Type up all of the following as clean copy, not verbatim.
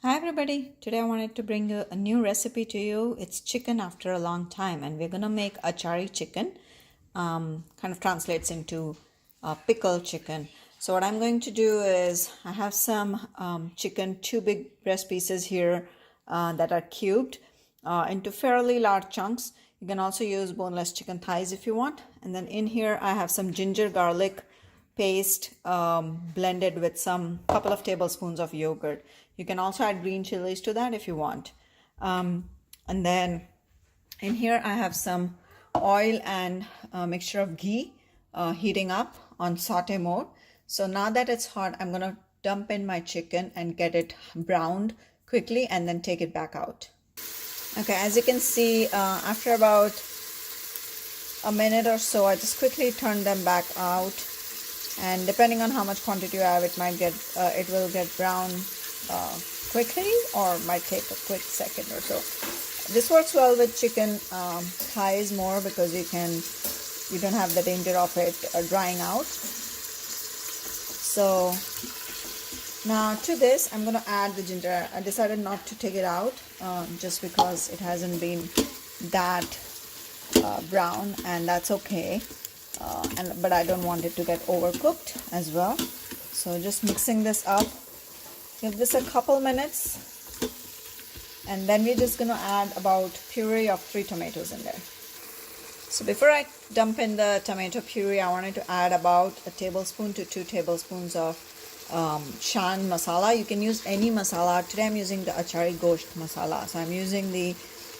Hi everybody, today I wanted to bring a new recipe to you. It's chicken after a long time and we're gonna make achari chicken. Kind of translates into pickled chicken. So what I'm going to do is I have some chicken, two big breast pieces here that are cubed into fairly large chunks. You can also use boneless chicken thighs if you want. And then in here I have some ginger garlic paste blended with some couple of tablespoons of yogurt. You can also add green chilies to that if you want. And then in here I have some oil and a mixture of ghee heating up on saute mode. So now that it's hot, I'm gonna dump in my chicken and get it browned quickly and then take it back out. Okay, as you can see, after about a minute or so, I just quickly turn them back out. And depending on how much quantity you have, it will get brown quickly or might take a quick second or so. This works well with chicken thighs more because you don't have the danger of it drying out. So now to this I'm gonna add the ginger. I decided not to take it out just because it hasn't been that brown, and that's okay. But I don't want it to get overcooked as well. So just mixing this up. Give this a couple minutes, and then we're just gonna add about puree of 3 tomatoes in there. So before I dump in the tomato puree, I wanted to add about a tablespoon to 2 tablespoons of shan masala. You can use any masala. Today I'm using the Achari gosht masala. So I'm using the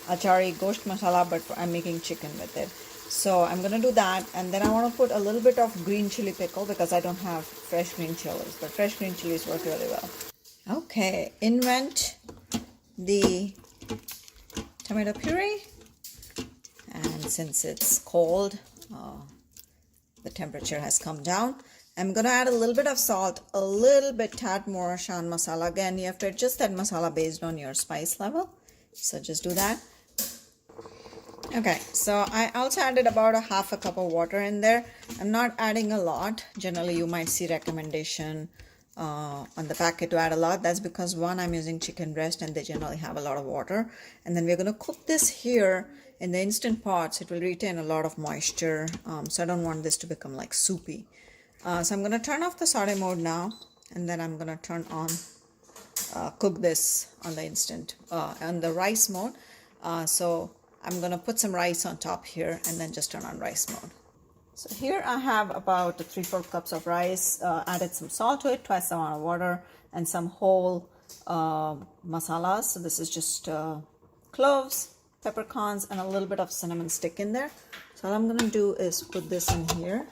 Achari gosht masala, but I'm making chicken with it. So I'm gonna do that, and then I want to put a little bit of green chili pickle because I don't have fresh green chilies, but fresh green chilies work really well. Okay, in went the tomato puree, and since it's cold, the temperature has come down. I'm gonna add a little bit of salt, a little bit tad more shan masala. Again, you have to adjust that masala based on your spice level, so just do that. Okay, so I also added about a half a cup of water in there. I'm not adding a lot. Generally, you might see recommendation on the packet to add a lot. That's because, one, I'm using chicken breast and they generally have a lot of water. And then we're going to cook this here in the Instant Pots. It will retain a lot of moisture, so I don't want this to become like soupy. So I'm going to turn off the saute mode now, and then I'm going to turn on, cook this on the rice mode. So I'm going to put some rice on top here and then just turn on rice mode. So here I have about 3/4 cups of rice, added some salt to it, twice the amount of water, and some whole masalas. So this is just cloves, peppercorns, and a little bit of cinnamon stick in there. So all I'm going to do is put this in here.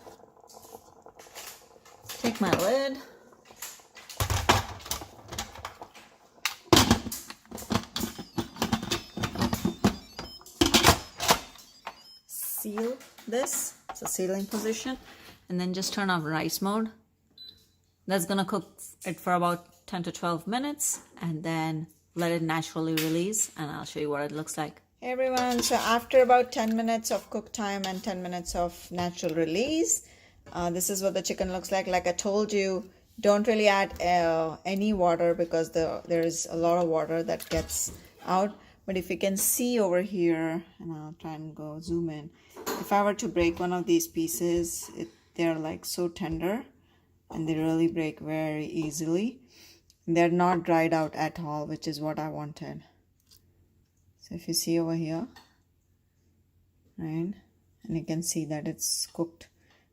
Take my lid. Seal this, it's a sealing position, and then just turn off rice mode. That's gonna cook it for about 10 to 12 minutes and then let it naturally release, and I'll show you what it looks like. Hey everyone, so after about 10 minutes of cook time and 10 minutes of natural release, this is what the chicken looks like. Like I told you, don't really add any water because there is a lot of water that gets out. But if you can see over here, and I'll try and go zoom in, if I were to break one of these pieces, they're like so tender and they really break very easily. They're not dried out at all, which is what I wanted. So if you see over here, right, and you can see that it's cooked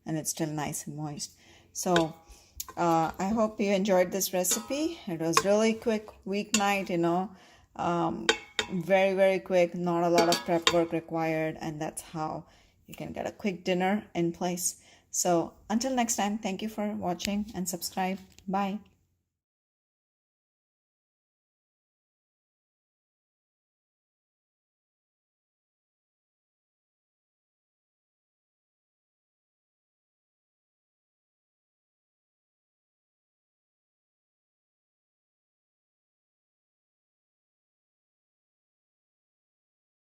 and it's still nice and moist. So I hope you enjoyed this recipe. It was really quick weeknight, very, very quick, not a lot of prep work required, and that's how you can get a quick dinner in place. So until next time, thank you for watching and subscribe. Bye.